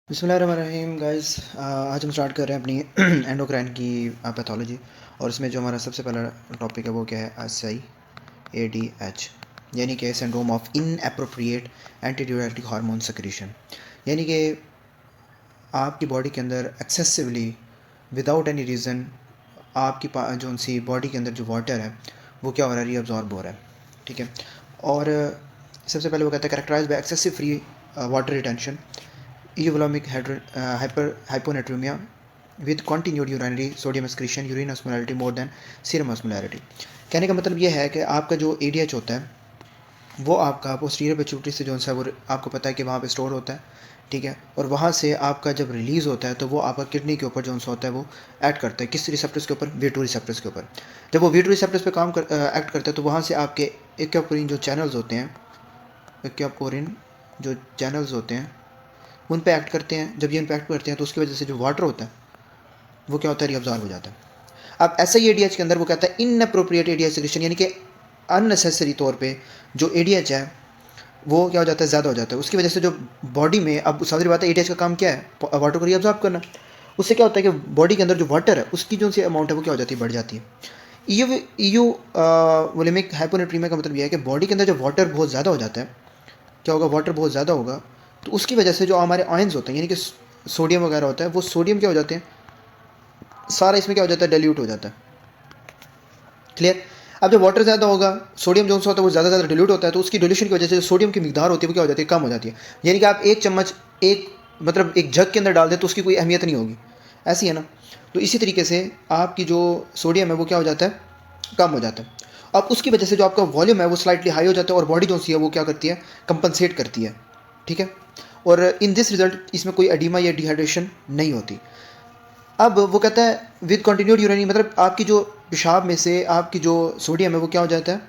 बिस्मिल्लाहिर्रहमानिर्रहीम गाइस। आज हम स्टार्ट कर रहे हैं अपनी एंडोक्राइन की पैथोलॉजी। और इसमें जो हमारा सबसे पहला टॉपिक है वो क्या है, SIADH, यानी कि syndrome of inappropriate antidiuretic hormone secretion. यानी कि आपकी बॉडी के अंदर एक्सेसिवली विदाउट एनी रीज़न आपकी जो सी बॉडी के अंदर जो वाटर है वो क्या हो रहा है, रीअब्जॉर्ब हो रहा है। ठीक है। और सबसे पहले वो कहता है characterise by excessive free water retention, euvolomic hyponatremia with continued urinary sodium excretion, urine osmolality more than serum osmolality। कहने का मतलब ये है कि आपका जो ADH होता है वो आपका पोस्टीरियर पिट्यूटरी से जो है वो आपको पता है कि वहाँ पे स्टोर होता है। ठीक है। और वहाँ से आपका जब रिलीज़ होता है तो वो आपका किडनी के ऊपर जो होता है वो एक्ट करता है। किस रिसेप्टर्स के ऊपर? V2 रिसेप्टर्स के ऊपर। जब वो V2 रिसेप्टर्स पे एक्ट करता है तो वहाँ से आपके एक्वापोरिन जो चैनल्स होते हैं, एक्वापोरिन जो चैनल्स होते हैं उन पे एक्ट करते हैं। जब ये उन पे एक्ट करते हैं तो उसकी वजह से जो वाटर होता है वो क्या होता है, रीअब्जॉर्ब हो जाता है। अब ऐसा ही ADH के अंदर वो कहता है इनअप्रोप्रिएट ADH सेक्रेशन, यानी कि अननेसेसरी तौर पे जो ADH है वो क्या हो जाता है, ज़्यादा हो जाता है। उसकी वजह से जो बॉडी में, अब सारी बात है ADH का काम क्या है, वाटर को रीअब्जॉर्ब करना। उससे क्या होता है कि बॉडी के अंदर जो वाटर है उसकी जो सी अमाउंट है वो क्या हो जाती है, बढ़ जाती है। EU वोलेमिक हाइपोनेट्रीमिया का मतलब यह है कि बॉडी के अंदर जब वाटर बहुत ज़्यादा हो जाता है, क्या होगा, वाटर बहुत ज़्यादा होगा तो उसकी वजह से जो हमारे आयंस होते हैं यानी कि सोडियम वगैरह होता है, वो सोडियम क्या हो जाते हैं, सारा इसमें क्या हो जाता है, डाइल्यूट हो जाता है। क्लियर। अब जब वाटर ज़्यादा होगा, सोडियम जो होता है वो ज़्यादा डिल्यूट होता है, तो उसकी डिल्यूशन की वजह से जो सोडियम की मिकदार होती है वो क्या हो जाती है, कम हो जाती है। यानी कि आप एक चम्मच एक जग के अंदर डाल दें तो उसकी कोई अहमियत नहीं होगी, ऐसी है ना। तो इसी तरीके से आपकी जो सोडियम है वो क्या हो जाता है, कम हो जाता है। अब उसकी वजह से जो आपका वॉल्यूम है वो स्लाइटली हाई हो जाता है और बॉडी जो सी है वो क्या करती है, कंपनसेट करती है। ठीक है। और इन दिस रिजल्ट इसमें कोई एडिमा या डिहाइड्रेशन नहीं होती। अब वो कहता है विद कंटिन्यूड यूरिनी, मतलब आपकी जो पेशाब में से आपकी जो सोडियम है वो क्या हो जाता है,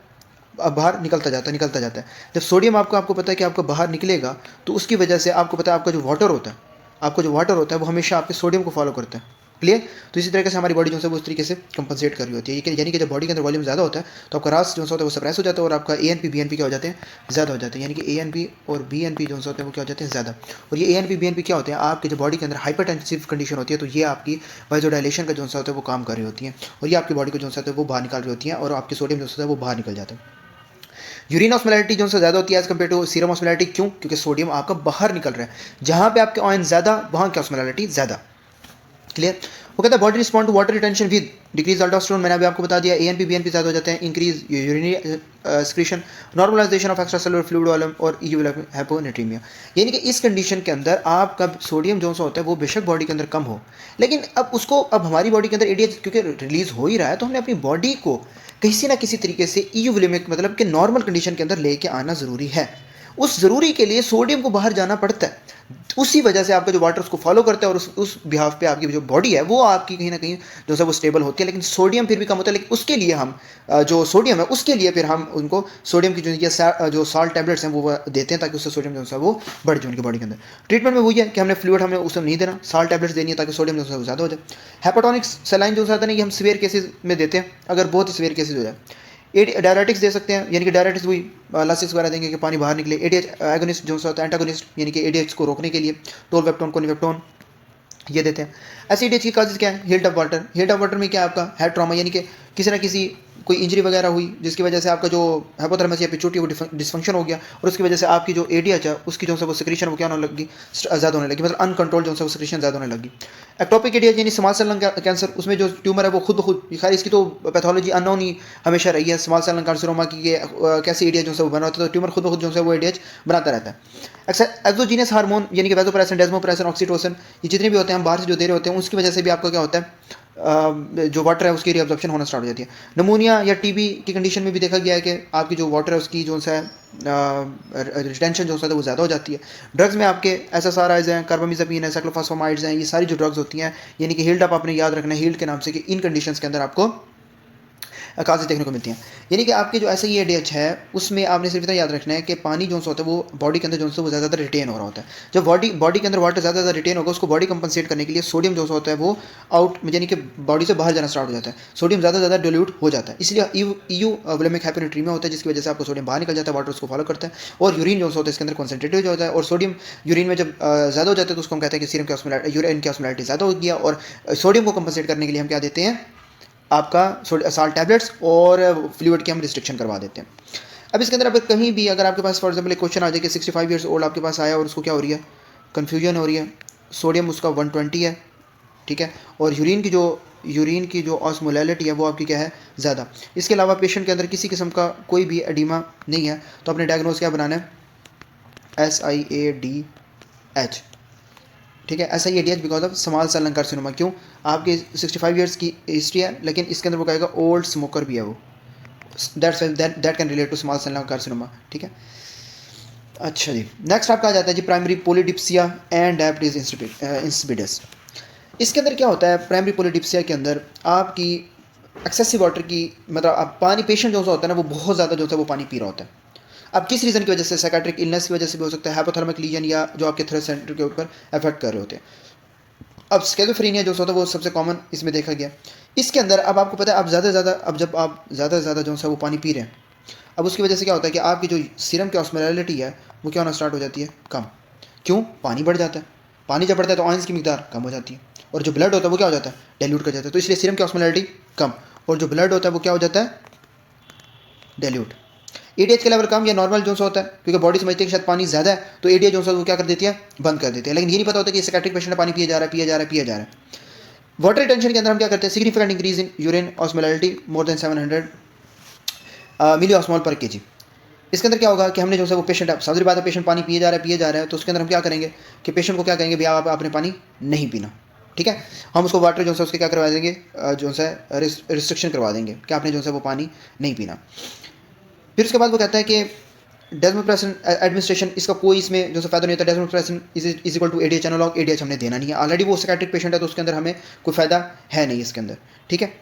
अब बाहर निकलता जाता है। जब सोडियम आपको पता है कि आपको बाहर निकलेगा तो उसकी वजह से आपको पता है आपका जो वाटर होता है वो हमेशा आपके सोडियम को फॉलो करता है। क्लियर। तो इसी तरीके से हमारी बॉडी जो है वो उस तरीके से कंपनसेट कर रही होती है। यानी कि जब बॉडी के अंदर वॉल्यूम ज़्यादा होता है तो आपका रास जो होता है वो सप्रेस हो जाता है और आपका ANP BNP क्या हो जाते हैं, ज़्यादा हो जाते हैं। यानी कि ANP और BNP जो होते हैं वो क्या हो जाते हैं, ज़्यादा। और ये ANP BNP क्या होते हैं, आपके जो बॉडी के अंदर हाइपरटेंसिव कंडीशन होती है तो ये आपकी वाइजोडाइलेशन का जो होता है वो काम कर रही होती हैं और ये आपकी बॉडी को जो होता है वो बाहर निकाल रही होती हैं और आपके सोडियम जो होता है वो बाहर निकल जाता है। यूरिन ऑस्मोलैरिटी जो ज़्यादा होती है as compare to serum osmolarity. क्यों? क्योंकि सोडियम आपका बाहर निकल रहा है। जहाँ पे आपके आयन ज़्यादा वहाँ की ऑस्मोलैरिटी ज़्यादा। क्लियर। वो कहता है body respond to water retention with decrease aldosterone, मैंने अभी आपको बता दिया। ANP BNP ज़्यादा हो जाते हैं, increase urinary excretion, normalisation of extra cellular fluid volume और हाइपोनेट्रीमिया। यानी कि इस कंडीशन के अंदर आपका सोडियम जो होता है वो बेशक बॉडी के अंदर कम हो, लेकिन अब हमारी बॉडी के अंदर ADH क्योंकि रिलीज हो ही रहा है तो हमने अपनी बॉडी को किसी ना किसी तरीके से इक्विलिब्रियम मतलब कि नॉर्मल कंडीशन के अंदर लेके आना ज़रूरी है। उस ज़रूरी के लिए सोडियम को बाहर जाना पड़ता है। उसी वजह से आपका जो वाटर उसको फॉलो करता है और उस बिहाफ पे आपकी जो बॉडी है वो आपकी कहीं ना कहीं जो है वो स्टेबल होती है। लेकिन सोडियम फिर भी कम होता है, लेकिन उसके लिए हम जो सोडियम है उसके लिए फिर हम उनको सोडियम की जो साल्ट टैबलेट्स हैं वो देते हैं ताकि उससे सोडियम जो है वो बढ़ जाए उनकी बॉडी के अंदर। ट्रीटमेंट में वही है कि हमने फ्लूइड हमें उसे नहीं देना, साल्ट टैबलेट्स देनी है ताकि सोडियम जो है वो ज़्यादा हो जाए। हेपाटोनिक सलाइन जो होता है ना ये हम सीवियर केसेस में देते हैं अगर बहुत ही सीवियर केसेस हो जाए। डायरेटिक्स दे सकते हैं, यानी कि डायरेटिक्स वही लासिक्स वगैरह देंगे कि पानी बाहर निकले। ADH एगोनिस्ट जो होता है एंटागोनिस्ट, यानी कि ADH को रोकने के लिए टोलवेप्टोन कोनिवेप्टोन ये देते हैं। ऐसे ADH की काजेज क्या है, heat of water. Heat of water में क्या है आपका हेड ट्रॉमा, यानी कि किसी ना किसी कोई इंजरी वगैरह हुई जिसकी वजह से आपका जो हाइपोथैलेमस या पिट्यूटरी वो डिसफंक्शन हो गया और उसकी वजह से आपकी जो ADH है उसकी जो है वो सिक्रीशन वो क्या होने लगी, ज़्यादा होने लगी, मतलब अनकंट्रोल जो है वो सिक्रीशन ज़्यादा होने लगी। एक्टोपिक ADH यानी स्मॉल सेल लंग कैंसर, उसमें जो ट्यूमर है वो खुद ब खुद, खैर इसकी तो पैथोलॉजी अननोन ही हमेशा रही है स्मॉल सेल लंग कार्सिनोमा की कैसे ADH जो है वो बना होता है, तो ट्यूमर खुद ब खुद जो है वो ADH बनाता रहता है। एक्सोजीनियस हार्मोन यानी कि वैसोप्रेसिन, डेस्मोप्रेसिन, ऑक्सीटोसिन, ये जितने भी होते हैं हम बाहर से जो दे रहे होते हैं उसकी वजह से भी आपका क्या होता है, जो वाटर है उसकी रीअब्जॉर्प्शन होना स्टार्ट हो जाती है। नमूनिया या TB की कंडीशन में भी देखा गया है कि आपकी जो वाटर है उसकी जो है रिटेंशन जो है वो ज़्यादा हो जाती है। ड्रग्स में आपके SSRIs हैं, कार्बामिज़ापिन है, साइक्लोफॉस्फामाइड्स हैं, ये सारी जो ड्रग्स होती हैं यानी कि हील्ड अप आपने याद रखना है हील्ड के नाम से कि इन कंडीशंस के अंदर आपको काजें देखने को मिलती हैं। यानी कि आपके जो ऐसा ये ADH है उसमें आपने सिर्फ इतना याद रखना है कि पानी जो होता है वो बॉडी के अंदर जो है वो ज़्यादा रिटेन हो रहा होता है। जब बॉडी के अंदर वाटर ज़्यादा रिटेन होगा उसको बॉडी कंपनसेट करने के लिए सोडियम जो होता है वो आउट यानी कि बॉडी से बाहर जाना स्टार्ट हो जाता है, सोडियम ज़्यादा डिल्यूट हो जाता है, इसलिए EU वोलेमिक हाइपोनेट्रीमिया होता है जिसकी वजह से आपको सोडियम बाहर निकल जाता है, वाटर उसको फॉलो करता है और यूरिन जो होता है इसके अंदर कॉन्सेंट्रेटेड हो जाता है और सोडियम यूरिन में जब ज़्यादा हो जाता है तो उसको हम कहते हैं कि सीरम की ऑस्मोलैरिटी यूरिन की ऑस्मोलैरिटी ज़्यादा हो गया और सोडियम को कंपनसेट करने के लिए हम क्या देते हैं आपका साल्ट टैबलेट्स और फ्लूइड की हम रिस्ट्रिक्शन करवा देते हैं। अब इसके अंदर अब कहीं भी अगर आपके पास फॉर एग्जाम्पल एक क्वेश्चन आ जाए कि 65 ईयर्स ओल्ड आपके पास आया और उसको क्या हो रही है, कन्फ्यूजन हो रही है, सोडियम उसका 120 है, ठीक है, और यूरिन की जो ऑस्मोलैरिटी है वो आपकी क्या है, ज़्यादा। इसके अलावा पेशेंट के अंदर किसी किस्म का कोई भी एडिमा नहीं है तो अपने डायग्नोज क्या बनाना है, SIADH, ठीक है, SIADH because of small cell lung carcinoma. क्यों, आपके 65 ईयर्स की हिस्ट्री है लेकिन इसके अंदर वो कहेगा ओल्ड स्मोकर भी है वो, that can relate to small cell lung carcinoma, ठीक है। अच्छा जी, नेक्स्ट आपका आ जाता है जी primary polydipsia and diabetes insipidus. इसके अंदर क्या होता है, प्राइमरी पोलीडिप्सिया के अंदर आपकी एक्सेसिव वाटर की मतलब आप पानी पेशेंट जो होता है ना वो बहुत ज़्यादा जो होता है वो पानी पी रहा होता है। अब किस रीज़न की वजह से, साइकेट्रिक इलनेस की वजह से भी हो सकता है, हाइपोथैलेमिक लीजन या जो आपके थ्रेड सेंटर के ऊपर इफेक्ट कर रहे होते हैं। अब स्किज़ोफ्रेनिया जो होता है वो सबसे कॉमन इसमें देखा गया। इसके अंदर अब आपको पता है अब जब आप ज़्यादा से ज़्यादा जो है वो पानी पी रहे हैं, अब उसकी वजह से क्या होता है कि आपकी जो सीरम की ऑस्मोलैरिटी है वो क्या होना स्टार्ट हो जाती है, कम। क्यों, पानी बढ़ जाता है, पानी जब बढ़ता है तो आयंस की मिकदार कम हो जाती है और जो ब्लड होता है वो क्या हो जाता है, डाइल्यूट कर जाता है, तो इसलिए सीरम की ऑस्मोलैरिटी कम और जो ब्लड होता है वो क्या हो जाता है, डाइल्यूट। ADH का लेवल कम या नॉर्मल जो होता है क्योंकि बॉडी समझती है कि शायद पानी ज़्यादा है तो ADH जो वो क्या कर देती है, बंद कर देती है, लेकिन ये नहीं पता होता कि साइकेट्रिक पेशेंट पानी पिए जा रहा है। वाटर रिटेंशन के अंदर हम क्या करते हैं, significant increase in urine osmolarity more than 700 milli osmol per KG. इसके अंदर क्या होगा कि हमने जो है वो पेशेंट, सारी बात है पेशेंट पानी पिए जा रहा है तो उसके अंदर हम क्या करेंगे कि पेशेंट को क्या कहेंगे, भैया आपने पानी नहीं पीना, ठीक है, हम उसको वाटर जो है उसके क्या करवा देंगे, जो है रिस्ट्रिक्शन करवा देंगे कि आपने जो है वो पानी नहीं पीना। फिर उसके बाद वो कहता है कि डेस्मोप्रेसिन एडमिनिस्ट्रेशन, इसका कोई इसमें जो फ़ायदा नहीं होता, desmopressin is equal to ADH analogue, ADH हमने देना नहीं है, ऑलरेडी वो साइकेट्रिक पेशेंट है तो उसके अंदर हमें कोई फ़ायदा है नहीं इसके अंदर, ठीक है।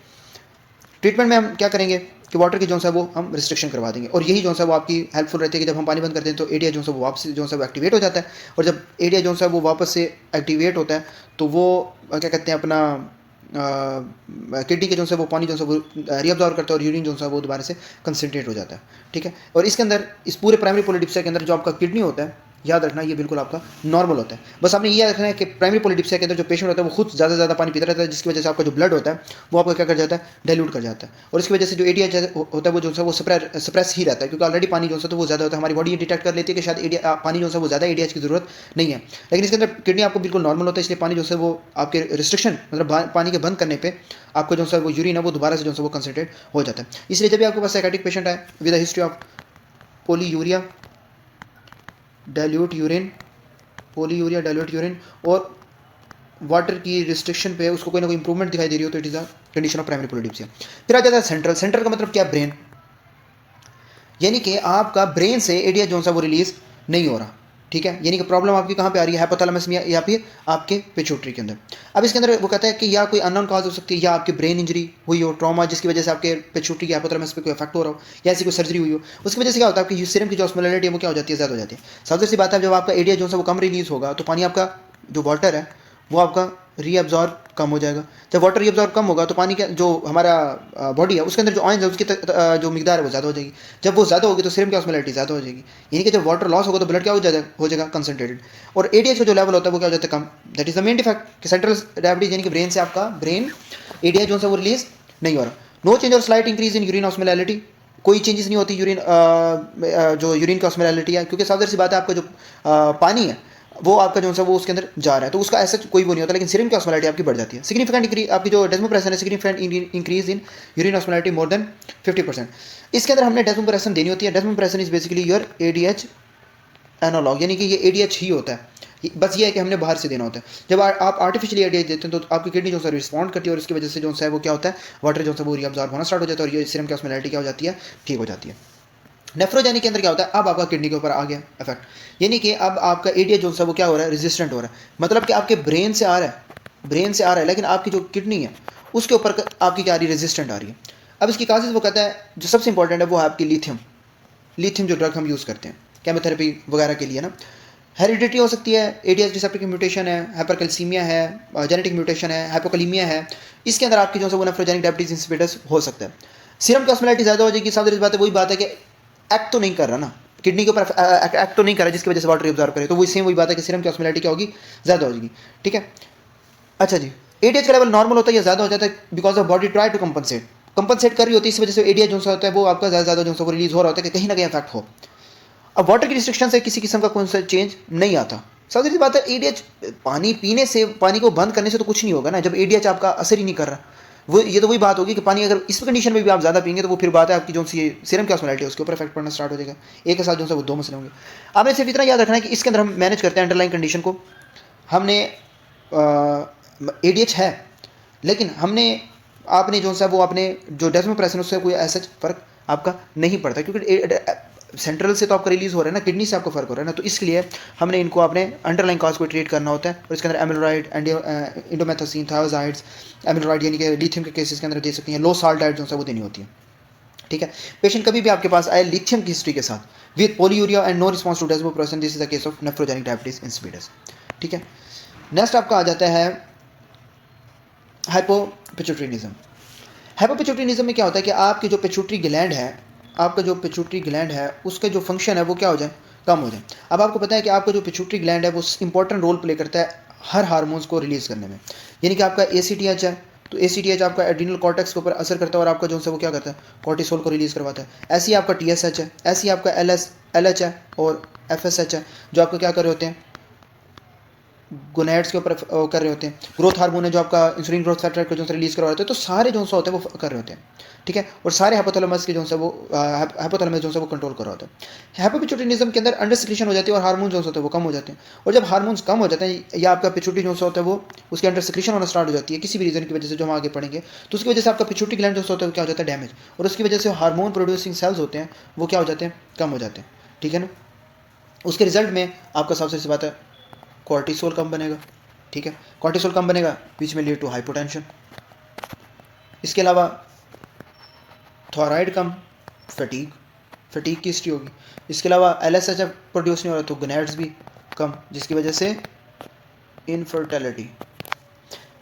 ट्रीटमेंट में हम क्या करेंगे कि वाटर की जो है वो हम रिस्ट्रिक्शन करवा देंगे और यही जो है वो आपकी हेल्पफुल रहती है कि जब हम पानी बंद करते हैं तो ADH जो है वो वापस जो है वो एक्टिवेट हो जाता है और जब ADH जो है वो वापस से एक्टिवेट होता है तो वो क्या कहते हैं अपना किडनी के जो है वो पानी जो है वो रीअब्जॉर्ब करता है और यूरिन जो है वो दोबारा से कंसनट्रेट हो जाता है, ठीक है। और इसके अंदर इस पूरे प्राइमरी पोलीडिप्सिया के अंदर जो आपका किडनी होता है, याद रखना ये बिल्कुल आपका नॉर्मल होता है, बस आपने ये याद रखना है कि प्राइमरी पोलीडिप्सिया के अंदर जो पेशेंट होता है वो खुद ज़्यादा पानी पीता रहता है जिसकी वजह से आपका जो ब्लड होता है वो आपका क्या कर जाता है, डाइल्यूट कर जाता है और इसकी वजह से जो ADH होता है वो जो है वो सप्रेस ही रहता है क्योंकि ऑलरेडी पानी जो है तो वो ज़्यादा होता है, हमारी बॉडी ये डिटेक्ट कर लेती है कि शायद पानी जो है वो ज़्यादा ADH की ज़रूरत नहीं है, लेकिन इसके अंदर किडनी आपको बिल्कुल नॉर्मल होता है, इसलिए पानी जो है वो आपके रिस्ट्रिक्शन मतलब पानी के बंद करने पर आपको जो है वो यूरिन है वो दोबारा से जो है वो कंसनट्रेट हो जाता है। इसलिए जब भी आपके पास साइकेट्रिक पेशेंट है with a history of polyuria dilute urine और वाटर की रिस्ट्रिक्शन पे उसको कोई ना कोई इंप्रूवमेंट दिखाई दे रही हो तो it is a condition of primary polydipsia. फिर आ जाता है सेंट्रल का मतलब क्या, ब्रेन, यानी कि आपका ब्रेन से ADH जो है वो रिलीज नहीं हो रहा, ठीक है, यानी कि प्रॉब्लम आपकी कहाँ पे आ रही है, हाइपोथैलेमस में या फिर आपके पिट्यूटरी के अंदर। अब इसके अंदर वो कहता है कि या कोई अननोन कॉज हो सकती है या आपकी ब्रेन इंजरी हुई हो, ट्रॉमा जिसकी वजह से आपके पिट्यूटरी की हाइपोथैलेमस पे कोई इफेक्ट हो रहा हो या ऐसी कोई सर्जरी हुई हो, उसकी वजह से क्या होता है आपकी सीरम की जो ऑस्मोलैरिटी है वो क्या हो जाती है, ज़्यादा हो जाती है। सबसे सी बात है जब आपका ADH जो है वो कम रिलीज होगा तो पानी आपका जो वाटर है वो आपका रीअब्जॉर्ब कम हो जाएगा, जब वाटर रीअब्जॉर्ब कम होगा तो पानी का जो हमारा बॉडी है उसके अंदर जो आयंस है उसकी जो मिकदार है वो ज़्यादा हो जाएगी, जब वो ज़्यादा होगी तो सीरम की ऑस्मोलैरिटी ज़्यादा हो जाएगी, यानी कि जब वाटर लॉस होगा तो ब्लड क्या हो जाएगा कंसनट्रेटेड और ADH का जो लेवल होता है वो क्या हो जाता है, कम। That is the main defect कि सेंट्रल डायबिटीज यानी कि ब्रेन से आपका ADH जो है वो रिलीज नहीं हो रहा। नो चेंज और slight increase in urine osmolarity, कोई चेंजेस नहीं होती जो यूरिन की ऑस्मोलैरिटी है क्योंकि साफ सी बात है आपका जो पानी है वो आपका जो है वो उसके अंदर जा रहा है तो उसका ऐसा कोई वो नहीं होता, लेकिन सीरम की ऑस्मोलैरिटी आपकी बढ़ जाती है। सिग्निफिकेंट आपकी जो डेस्मोप्रेसिन है significant increase in urine osmolarity more than 50%। इसके अंदर हमने डेस्मोप्रेसिन देनी होती है, desmopressin is basically your ADH analogue, यानी कि ये ADH ही होता है, बस ये है कि हमने बाहर से देना होता है। जब आप आर्टिफिशियली ADH देते हैं तो आपकी किडनी जो है रिस्पॉन्ड करती है और इसकी वजह से जो है वो क्या होता है, वाटर जो है वो रीअब्जॉर्ब होना स्टार्ट हो जाता है और ये सीरम की ऑस्मोलैरिटी क्या हो जाती है, ठीक हो जाती है। नेफ्रोजेनिक के अंदर क्या होता है, अब आपका किडनी के ऊपर आ गया इफेक्ट, यानी कि अब आपका ADH जो है वो क्या हो रहा है, रेजिस्टेंट हो रहा है, मतलब कि आपके ब्रेन से आ रहा है लेकिन आपकी जो किडनी है उसके ऊपर आपकी क्या आ रही है, रेजिस्टेंट आ रही है। अब इसकी काजेज वो कहता है जो सबसे इंपॉर्टेंट है वो है आपकी लिथियम जो ड्रग हम यूज़ करते हैं केमोथेरेपी वगैरह के लिए ना। हेरिडिटी हो सकती है, एडीएच रिसेप्टर की म्यूटेशन है, हाइपरकैल्सीमिया है, जेनेटिक म्यूटेशन है, हाइपोकैलीमिया है, इसके अंदर आपकी जो है वो नेफ्रोजेनिक डायबिटीज इंसिपिडस हो सकता है। सीरम की ऑस्मोलैरिटी ज़्यादा हो जाएगी, साथ बात है वही बात है कि एक्ट तो नहीं कर रहा ना, किडनी के ऊपर एक्ट तो नहीं कर रहा जिसकी वजह से वाटर एब्जॉर्ब करे, तो वही सेम वही बात है कि सीरम की ऑस्मोलैरिटी क्या होगी, ज़्यादा हो जाएगी। ठीक है, अच्छा जी, एडीएच का लेवल नॉर्मल होता है या ज़्यादा हो जाता है because of body try to compensate कर रही होती है, इस वजह से एडीएच जो होता है वो आपका ज़्यादा जो है रिलीज हो रहा होता है कि कहीं ना कहीं इफेक्ट हो। अब वाटर की रिस्ट्रिक्शन से किसी किस्म का कौन सा चेंज नहीं आता। सबसे सी बात है एडीएच पानी पीने से, पानी को बंद करने से तो कुछ नहीं होगा ना, जब एडीएच आपका असर ही नहीं कर रहा, वो ये तो वही बात होगी कि पानी अगर इस कंडीशन में भी आप ज़्यादा पीएंगे तो वो फिर बात है आपकी जो सी सीरम की ऑस्मोलैरिटी है उसके ऊपर इफेक्ट पड़ना स्टार्ट हो जाएगा। एक के साथ जो है वो दो मसले होंगे। आपने सिर्फ इतना याद रखना है कि इसके अंदर हम मैनेज करते हैं अंडरलाइन कंडीशन को। हमने एडीएच है लेकिन हमने आपने जो सा वो आपने जो डेस्मोप्रेसिन उससे कोई ऐसा फ़र्क आपका नहीं पड़ता क्योंकि सेंट्रल से तो आपका रिलीज़ हो रहा है ना, किडनी से आपको फ़र्क हो रहा है ना, तो इसलिए हमने इनको अपने अंडरलाइन कॉज को ट्रीट करना होता है। और इसके अंदर एमिलोराइड, इंडोमेथोसिन, थायोजाइड्स, एमिलोराइड यानी कि लिथियम के केसेस के अंदर दे सकती हैं, लो साल्ट डाइट जो है वो देनी होती है। ठीक है, पेशेंट कभी भी आपके पास आए लिथियम की हिस्ट्री के साथ with polyuria and no response to desmopressin, this is the case of nephrogenic diabetes insipidus. ठीक है, नेक्स्ट आपका आ जाता है हाइपोपिट्यूटरीनिज्म। हाइपोपिट्यूटरीनिज्म में क्या होता है कि आपकी जो पिट्यूटरी ग्लैंड है, आपका जो पिट्यूटरी ग्लैंड है उसके जो फंक्शन है वो क्या हो जाए, कम हो जाए। अब आपको पता है कि आपका जो पिट्यूटरी ग्लैंड है वो इंपॉर्टेंट रोल प्ले करता है हर हार्मोन्स को रिलीज़ करने में। यानी कि आपका ACTH है तो ACTH आपका एड्रिनल कॉर्टेक्स के ऊपर असर करता है और आपका जो है वो क्या करता है, कॉर्टिसोल को रिलीज़ करवाता है। ऐसे ही आपका TSH है, ऐसे ही आपका LH है और FSH है जो आपको क्या कर रहे होते हैं, गोनैड्स के ऊपर कर रहे होते हैं। ग्रोथ हार्मोन है जो आपका इंसुलिन ग्रोथ फैक्टर को जो है रिलीज़ करवा रहे होते हैं। तो सारे जो होते हैं वो कर रहे होते हैं। ठीक है, और सारे हाइपोथैलेमस के जो है वो हाइपोथैलेमस जो है वो कंट्रोल कर रहा होता है। हाइपोपिट्यूटरीनिज्म के अंदर अंडर सिक्रीशन हो जाती है और हार्मोन जो होते हैं वो कम हो जाते हैं। और जब हार्मोन्स कम हो जाते हैं या आपका पिट्यूटरी जो होता है वो उसके अंडर सिक्रीशन होना स्टार्ट हो जाती है किसी भी रीज़न की वजह से, जो हम आगे पढ़ेंगे, तो उसकी वजह से आपका पिट्यूटरी ग्लैंड जो होता है वो क्या हो जाता है, डैमेज, और उसकी वजह से हार्मोन प्रोड्यूसिंग सेल्स होते हैं वो क्या हो जाते हैं, कम हो जाते हैं। ठीक है ना, उसके रिजल्ट में आपका सबसे सी बात है कॉर्टिसोल कम बनेगा। ठीक है, कॉर्टिसोल कम बनेगा बीच में लीड टू हाइपोटेंशन। इसके अलावा थॉराइड कम, फटीग की हिस्ट्री होगी। इसके अलावा LSH प्रोड्यूस नहीं हो रहा तो गोनैड्स भी कम, जिसकी वजह से इनफर्टिलिटी।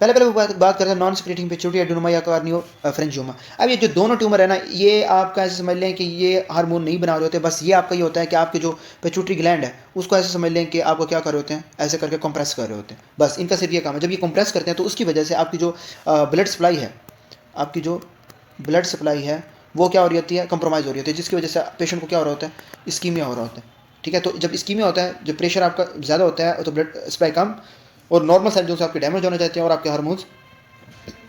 पहले वो बात करते हैं नॉन सिक्रेटिंग पिट्यूटरी एडेनोमा या कार्नियोफ्रेंजियोमा। अब ये जो दोनों ट्यूमर है ना, ये आपका ऐसे समझ लें कि ये हार्मोन नहीं बना रहे होते, बस ये आपका ये होता है कि आपके जो पिट्यूटरी ग्लैंड है उसको ऐसे समझ लें कि आपको क्या कर रहे होते हैं, ऐसे करके कंप्रेस कर रहे होते हैं, बस इनका सिर्फ ये काम है। जब ये कंप्रेस करते हैं तो उसकी वजह से आपकी जो ब्लड सप्लाई है, आपकी जो ब्लड सप्लाई है वो क्या हो रही होती है, कंप्रोमाइज़ हो रही होती है, जिसकी वजह से पेशेंट को क्या हो रहा होता है, इस्कीमिया हो रहा होता है। ठीक है, तो जब इस्कीमिया होता है, जब प्रेशर आपका ज़्यादा होता है तो ब्लड सप्लाई कम और नॉर्मल सेल जो आपके डैमेज होने जाते हैं और आपके हार्मोन्स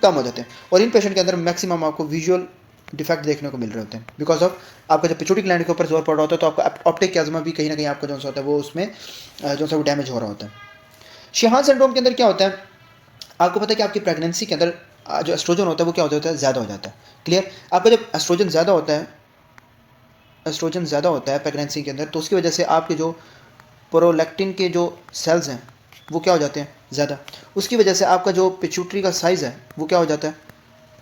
कम हो जाते हैं। और इन पेशेंट के अंदर मैक्सिमम आपको विजुअल डिफेक्ट देखने को मिल रहे होते हैं बिकॉज ऑफ आपका जब पिट्यूटरी ग्लैंड के ऊपर जोर पड़ रहा होता है तो आपका ऑप्टिक क्याज़मा भी कहीं ना कहीं आपका जो होता है वो उसमें जो है वो डैमेज हो रहा होता है। शेहान सिंड्रोम के अंदर क्या होता है, आपको पता है कि आपकी प्रेगनेंसी के अंदर जो एस्ट्रोजन होता है वो क्या हो जाता है, ज़्यादा हो जाता है। क्लियर, आपका जब एस्ट्रोजन ज़्यादा होता है प्रेगनेंसी के अंदर, तो उसकी वजह से आपके जो प्रोलैक्टिन के जो सेल्स हैं वो क्या हो जाते हैं, ज़्यादा। उसकी वजह से आपका जो पिट्यूटरी का साइज़ है वो क्या हो जाता है,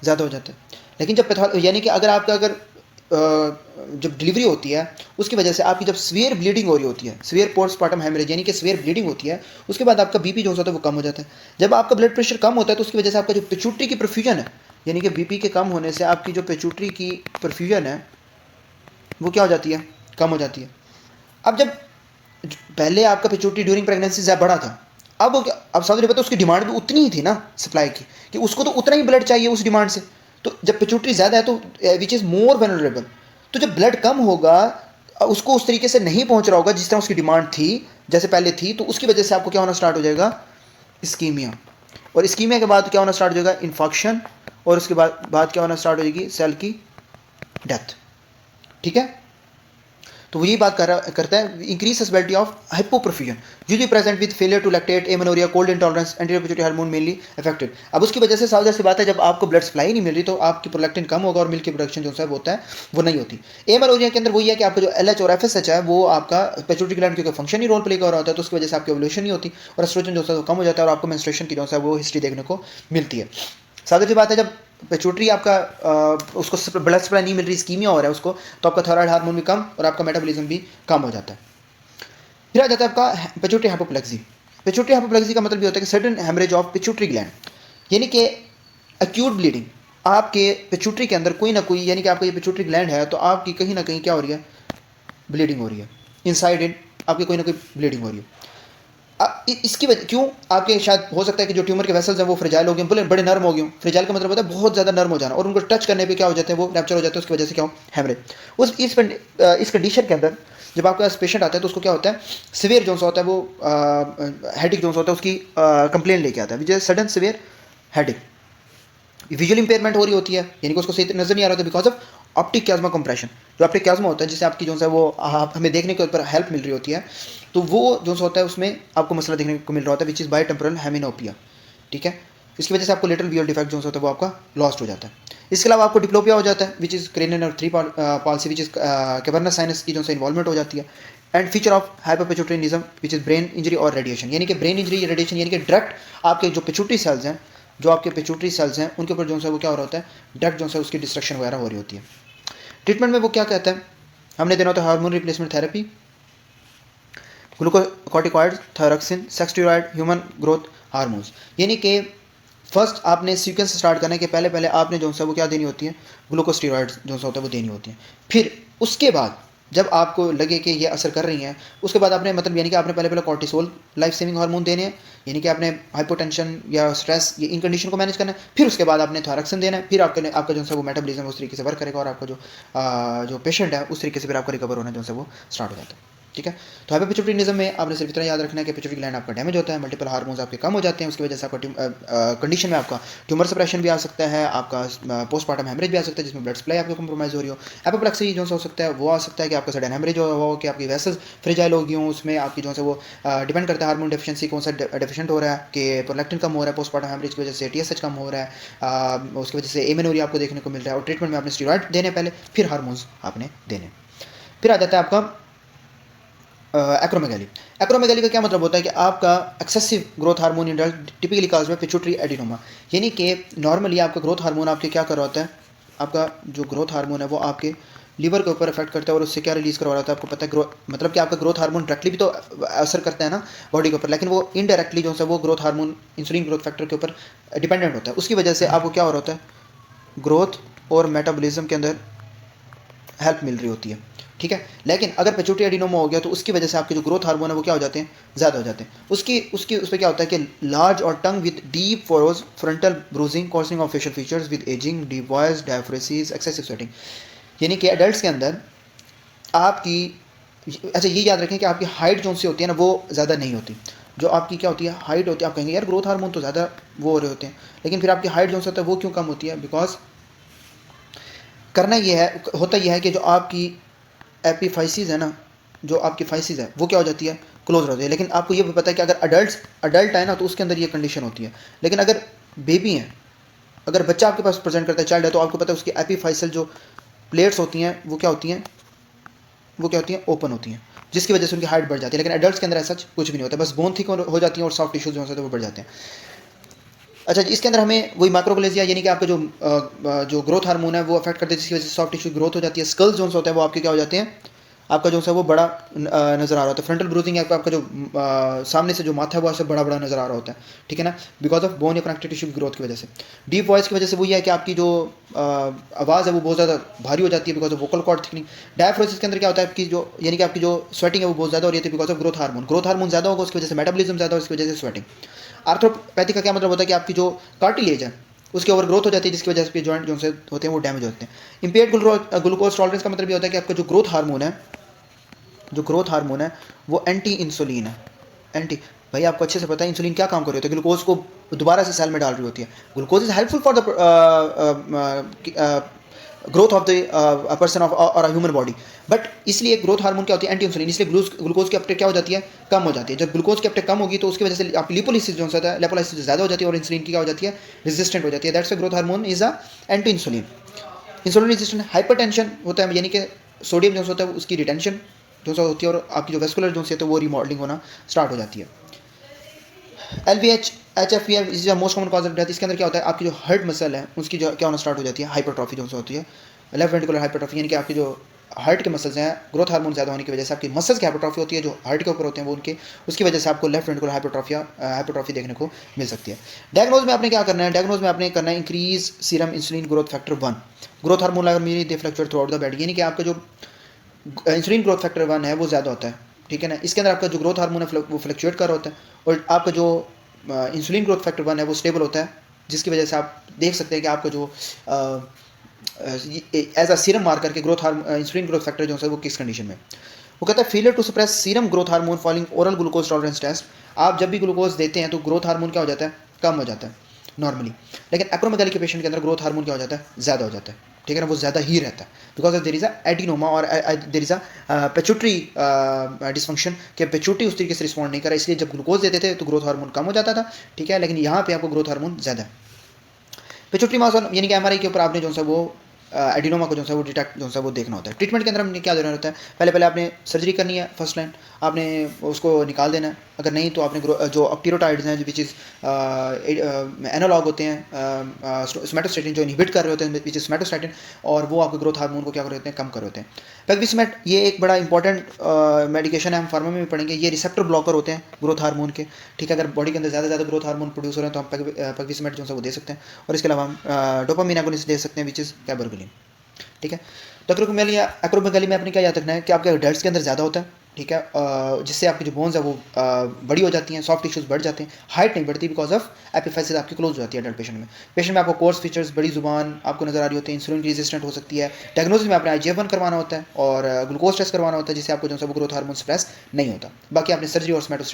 ज़्यादा हो जाता है। लेकिन जब यानी कि अगर जब डिलीवरी होती है उसकी वजह से आपकी जब सीवियर ब्लीडिंग हो रही होती है, सीवियर पोस्टमार्टम हेमरेज यानी कि सीवियर ब्लीडिंग होती है, उसके बाद आपका BP जो होता है वो कम हो जाता है। जब आपका ब्लड प्रेशर कम होता है तो उसकी वजह से आपका जो पिट्यूटरी की परफ्यूजन है, यानी कि BP के कम होने से आपकी जो पिट्यूटरी की परफ्यूजन है वो क्या हो जाती है, कम हो जाती है। अब जब पहले आपका पिट्यूटरी ड्यूरिंग प्रेगनेंसी बढ़ा था, अब समझ रहे, उसकी डिमांड भी उतनी ही थी ना सप्लाई की, कि उसको तो उतना ही ब्लड चाहिए उस डिमांड से। तो जब पिट्यूटरी ज़्यादा है तो विच इज़ मोर वनरेबल, तो जब ब्लड कम होगा उसको उस तरीके से नहीं पहुंच रहा होगा जिस तरह उसकी डिमांड थी, जैसे पहले थी, तो उसकी वजह से आपको क्या होना स्टार्ट हो जाएगा, इस्कीमिया। और इस्कीमिया के बाद क्या होना स्टार्ट हो जाएगा, इन्फेक्शन, और उसके बाद क्या होना स्टार्ट हो जाएगी, सेल की डेथ। ठीक है, तो वो यही बात करता है, increase susceptibility of hypoperfusion usually present with failure to lactate, amenorrhoea, cold intolerance, antipituitary hormone mainly affected. अब उसकी वजह से सावधान सी बात है, जब आपको ब्लड सप्लाई नहीं मिल रही तो आपकी प्रोलैक्टिन कम होगा और मिल्क की प्रोडक्शन जो है होता है वो नहीं होती। एमेनोरिया के अंदर वही है कि आपका जो LH और FSH है वो आपका पिट्यूटरी ग्लैंड क्योंकि फंक्शन ही रोल प्ले कर रहा होता है, तो उसकी वजह से आपकी ओव्यूलेशन नहीं होती और एस्ट्रोजन जो है वो कम हो जाता है और आपको मेंस्ट्रुएशन की जो है वो हिस्ट्री देखने को मिलती है। सावधान सी बात है, जब पिट्यूटरी आपका उसको ब्लड सप्लाई नहीं मिल रही, स्कीमिया हो रहा है उसको, तो आपका थायराइड हार्मोन भी कम और आपका मेटाबॉलिज्म भी कम हो जाता है। फिर आ जाता है आपका पिट्यूटरी हाइपोप्लेक्सी। पिट्यूटरी हाइपोप्लेक्सी का मतलब ये होता है कि sudden haemorrhage of pituitary gland, यानी कि एक्यूट ब्लीडिंग। आपके पिट्यूटरी के अंदर कोई ना कोई, यानी कि आपका ये पिट्यूटरी ग्लैंड है तो आपकी कहीं ना कहीं क्या हो रही है, ब्लीडिंग हो रही है, इनसाइड इन आपकी कोई ना कोई ब्लीडिंग हो रही है। इसकी वजह क्यों, आपके शायद हो सकता है कि जो ट्यूमर के वेसल्स हैं वो फ्रिजाइल हो गए, बोले बड़े नर्म हो गए। फ्रिजाइल का मतलब होता है बहुत ज़्यादा नर्म हो जाना, और उनको टच करने पे क्या हो जाते हैं, वो रैप्चर हो जाते हैं, उसकी वजह से क्या हो, हेमरेज। इस कंडीशन के अंदर जब आपके पास पेशेंट आता है तो उसको क्या होता है, सिवियर जो सा होता है वो हेडिक जो सा होता है उसकी कंप्लेन लेके आता है, which is sudden severe headache. Visual impairment हो रही होती है, यानी कि उसको सही नजर नहीं आ रहा होता बिकॉज ऑफ ऑप्टिक क्याज्मा कंप्रेशन। जो ऑप्टिक क्याज्मा होता है जिससे आपकी जो है वो हमें देखने के ऊपर हेल्प मिल रही होती है, तो वो जो होता है उसमें आपको मसला देखने को मिल रहा होता है, विच इज़ बाई टेम्पोरल हेमिनोपिया। ठीक है, इसकी वजह से आपको लेटरल विजुअल डिफेक्ट जो होता है वो आपका लॉस्ट हो जाता है। इसके अलावा आपको डिप्लोपिया हो जाता है, which is cranial nerve 3 palsy, which is cavernous sinus की जो है इन्वॉल्वमेंट हो जाती है। And feature of hypopituitarism which is brain injury और रेडिएशन, यानी कि ब्रेन इंजरी या रेडिएशन, यानी कि डायरेक्ट आपके जो पिट्यूटरी सेल्स हैं, जो आपके पिट्यूटरी सेल्स हैं उनके ऊपर जो है वो क्या हो रहा होता है, डायरेक्ट जो है उसकी डिस्ट्रक्शन वगैरह हो रही होती है। ट्रीटमेंट में वो क्या कहता है, हमने देना होता है hormone replacement therapy, glucocorticoids, thyroxine, sex steroid, human growth hormones. यानी कि फर्स्ट आपने सीक्वेंस स्टार्ट करने के पहले पहले आपने जो है वो क्या देनी होती है, ग्लूकोस्टेरॉइड्स जो होता है वो देनी होती है। फिर उसके बाद जब आपको लगे कि ये असर कर रही हैं, उसके बाद आपने मतलब यानी कि आपने पहले पहले कॉर्टिसोल लाइफ सेविंग हार्मोन देने हैं, यानी कि आपने हाइपोटेंशन या स्ट्रेस ये इन कंडीशन को मैनेज करना है। फिर उसके बाद आपने थायरॉक्सिन देना है, फिर आपका जो है वो मेटाबॉलिज्म उस तरीके से वर्क करेगा और आपका जो पेशेंट है उस तरीके से फिर आपका रिकवर होना जो है वो स्टार्ट हो जाता है। ठीक है, तो हाइपोपिट्यूटरिनिज्म में आपने सिर्फ इतना याद रखना है कि पिट्यूटरी ग्लैंड आपका डैमेज होता है, मल्टीपल हार्मोन्स आपके कम हो जाते हैं, उसकी वजह से आपका कंडीशन में आपका ट्यूमर सप्रेशन भी आ सकता है, आपका पोस्टमार्टम हेमरेज भी आ सकता है जिसमें ब्लड सप्लाई आपको कंप्रोमाइज हो रही हो। एपोप्लेक्सी जो हो सकता है वो आ सकता है कि आपका सडन हेमरेज हो, कि आपकी वेसल्स फ्रिजाइल होगी हो, उसमें आपकी जो है वो डिपेंड करता है हार्मोन डेफिशिएंसी कौन सा डेफिशिएंट हो रहा है, कि प्रोलैक्टिन कम हो रहा है पोस्टमार्टम हेमरेज की वजह से, TSH कम हो रहा है, उसकी वजह से एमेनोरिया आपको देखने को मिल रहा है। और ट्रीटमेंट में आपने स्टेरॉइड देने पहले, फिर हार्मोन्स आपने देने। फिर आ जाता है आपका एक्रोमेगाली। एक्रोमेगाली का क्या मतलब होता है कि आपका excessive growth hormone in adult typically caused by pituitary adenoma, यानी कि नॉर्मली आपका ग्रोथ हार्मोन आपके क्या कर रहा होता है, आपका जो ग्रोथ हार्मोन है वो आपके लीवर के ऊपर इफेक्ट करता है और उससे क्या रिलीज करवा रहा होता है आपको पता है। मतलब कि आपका ग्रोथ हार्मोन डायरेक्टली भी तो असर करता है ना बॉडी के ऊपर, लेकिन वो इनडायरेक्टली जो है वो growth hormone insulin growth factor के ऊपर डिपेंडेंट होता है। उसकी वजह से आपको क्या हो रहा होता है, ग्रोथ और मेटाबॉलिज्म के अंदर हेल्प मिल रही होती है। ठीक है, लेकिन अगर पिट्यूटरी एडिनोमा हो गया तो उसकी वजह से आपके जो ग्रोथ हार्मोन है वो क्या हो जाते हैं, ज़्यादा हो जाते हैं। उस पर क्या होता है कि लार्ज और tongue with deep furrows, frontal bruising, coarsening of facial features with ageing, deep voice, diaphoresis, excessive sweating. यानी कि एडल्ट्स के अंदर आपकी, अच्छा ये याद रखें कि आपकी हाइट जो सी होती है ना वो ज़्यादा नहीं होती। जो आपकी क्या होती है, हाइट होती है। आप कहेंगे यार ग्रोथ हार्मोन तो ज़्यादा वो हो रहे होते हैं, लेकिन फिर आपकी हाइट जो होता है वो क्यों कम होती है, बिकॉज करना ये है, होता यह है कि जो आपकी एपीफाइसिस है ना, जो आपकी फाइसिस है वो क्या हो जाती है, क्लोज हो जाती है। लेकिन आपको ये भी पता है कि अगर अडल्ट है ना तो उसके अंदर ये कंडीशन होती है, लेकिन अगर बेबी है, अगर बच्चा आपके पास प्रेजेंट करता है, चाइल्ड है, तो आपको पता है उसकी एपीफाइसल जो प्लेट्स होती हैं वो क्या होती हैं, ओपन होती हैं, जिसकी वजह से उनकी हाइट बढ़ जाती है। लेकिन एडल्ट्स के अंदर ऐसा कुछ भी नहीं होता, बस बोन थिक हो जाती है और सॉफ्ट टिश्यूज जो होते हैं वो बढ़ जाते हैं। अच्छा, इसके अंदर हमें वही माइक्रोग्लेजिया, यानी कि आपका जो ग्रोथ हार्मोन है वो अफेक्ट करते हैं, जिसकी वजह से सॉफ्ट टिश्यू ग्रोथ हो जाती है। स्कल्स जो होते हैं वो आपके क्या हो जाते हैं, आपका जो है वो बड़ा नज़र आ रहा होता है। फ्रंटल ब्रूजिंग आपका जो सामने से जो माथा है वो ऐसे बड़ा बड़ा नज़र आ रहा होता है। ठीक है ना, बिकॉज ऑफ बोन या कनेक्टिव टिश्यू की ग्रोथ की वजह से। डीप वॉइस की वजह से वो ये है कि आपकी जो आवाज़ है वो बहुत ज़्यादा भारी हो जाती है because of vocal cord thickening. Diaphoresis के अंदर क्या होता है आपकी जो, यानी कि आपकी जो स्वेटिंग है वो बहुत ज़्यादा हो रही है बिकॉज ऑफ ग्रोथ हार्मोन ज़्यादा होगा, उसकी वजह से मेटाबॉलिज्म ज़्यादा, उसकी वजह से स्वेटिंग। आर्थ्रोपैथी का क्या मतलब होता है कि आपकी जो कार्टिलेज है उसके ओवर ग्रोथ हो जाती है, जिसकी वजह से जॉइंट जो होते हैं वो डैमेज होते हैं। इम्पेयर्ड ग्लूकोज टॉलरेंस का मतलब ये होता है कि आपका जो ग्रोथ हार्मोन है वो एंटी इंसुलिन है। एंटी, भाई आपको अच्छे से पता है इंसुलिन क्या काम कर रही होती है, ग्लूकोज को दोबारा से सेल में डाल रही होती है। Glucose is helpful for the growth of the person of और ह्यूमन बॉडी, बट इसलिए ग्रोथ हार्मोन क्या होती है, एंटी इंसुलिन, इसलिए ग्लूकोज की अपटेक क्या हो जाती है, कम हो जाती है। जब ग्लूकोज की अपटेक कम होगी तो उसकी वजह से आप लिपोलिसिस जो होता है, लिपोलाइसिस ज़्यादा हो जाती है और इंसुलिन की क्या हो जाती है, रेजिस्टेंट हो जाती है। That's a growth hormone is a anti insulin. Insulin resistant hypertension होता है, यानी कि सोडियम जो होता है उसकी रिटेंशन जो होती है और आपकी जो वेस्कुलर जो होती है तो वो रिमॉडलिंग होना स्टार्ट हो जाती है। LVH HFpF is most common cause of death. इसके अंदर क्या होता है, आपकी जो हार्ट मसल है उसकी जो क्या होना स्टार्ट हो जाती है, हाइपरट्रॉफी जो होती है, लेफ्ट वेंट्रिकुलर हाइपरट्रॉफी, यानी कि आपकी जो हार्ट के मसल्स हैं, ग्रोथ हार्मोन ज़्यादा होने की वजह से आपकी मसल्स की हाइपरट्रॉफी होती है, जो हार्ट के ऊपर होते हैं वो उनके, उसकी वजह से आपको लेफ्ट वेंट्रिकुलर हाइपरट्रॉफी देखने को मिल सकती है। डायग्नोज में आपने क्या करना है, डायग्नोज में आपने करना है increase serum insulin growth factor 1। Growth hormone level में they fluctuate throughout the body, यानी कि आपका जो इंसुलिन ग्रोथ फैक्टर 1 है वो ज़्यादा होता है, ठीक है ना। इसके अंदर आपका जो ग्रोथ हार्मोन है वो फ्लक्चुएट कर रहा होता है, और आपका जो इंसुलिन ग्रोथ फैक्टर 1 है वो स्टेबल होता है, जिसकी वजह से आप देख सकते हैं कि आपका जो एज अ सीरम मार्कर के ग्रोथ इंसुलिन ग्रोथ फैक्टर जो है वो किस कंडीशन में। वो कहता है failure to suppress serum growth hormone following oral glucose tolerance test. आप जब भी ग्लूकोज देते हैं तो ग्रोथ हार्मोन क्या हो जाता है, कम हो जाता है नॉर्मली, लेकिन एक्रोमेगाली के पेशेंट के अंदर ग्रोथ हार्मोन क्या हो जाता है, ज़्यादा हो जाता है, ठीक है ना, वो ज़्यादा ही रहता है, because of there is a adenoma और देर इज़ अ पेचुट्री डिसफंक्शन के पेचुट्री उस तरीके से रिस्पॉन्ड नहीं करा, इसलिए जब ग्लूकोज देते थे तो ग्रोथ हार्मोन कम हो जाता था, ठीक है, लेकिन यहाँ पे आपको ग्रोथ हार्मोन ज़्यादा है। पेचुट्री मास यानी कि एमआरआई के ऊपर आपने जो सा वो एडिनोमा को जो है वो डिटेक्ट जो है वो देखना होता है। ट्रीटमेंट के अंदर हमने क्या देना होता है, पहले आपने सर्जरी करनी है, फर्स्ट लाइन आपने उसको निकाल देना है, अगर नहीं तो आपने जो ऑक्टीरोटाइड्स हैं विच इज़ एनालॉग होते हैं सोमेटोस्टेटिन जो इनहिबिट कर रहे होते हैं विच इज़ सोमेटोस्टेटिन, और वो आपके ग्रोथ हार्मोन को क्या कर रहे होते हैं, कम कर रहे होते हैं। पेगविसमेट ये एक बड़ा इंपॉर्टेंट मेडिकेशन है, हम फार्मा में भी पढ़ेंगे, ये रिसेप्टर ब्लॉकर होते हैं ग्रोथ हार्मोन के, ठीक है। अगर बॉडी के अंदर ज़्यादा ग्रोथ हार्मोन प्रोड्यूस हो रहे हैं तो हम पेगविसमेट जो है वो दे सकते हैं, और इसके अलावा हम डोपामिन एगोनिस्ट दे सकते हैं विच इज़ कैबरगोलिन, ठीक है। तो एक्रोमेगाली में आपने क्या याद रखना है कि आपके अडल्ट्स के अंदर ज़्यादा होता है, ठीक है, जिससे आपकी जो बोन्स है वो बड़ी हो जाती हैं, सॉफ्ट टिश्यूज बढ़ जाते हैं, हाइट नहीं बढ़ती बिकॉज ऑफ एपिफाइसिस आपकी क्लोज हो जाती है अडल्ट पेशेंट में आपको कोर्स फीचर्स, बड़ी जुबान आपको नजर आ रही होती है, इंसुलिन रेजिस्टेंट हो सकती है। डायग्नोसिस में आपने IGF-1 करवाना होता है और ग्लूकोज टेस्ट करवाना होता है, जिससे आपको जो है वो ग्रोथ हार्मोन सप्रेस नहीं होता। बाकी आपने सर्जरी और स्मेटोस्टेटिन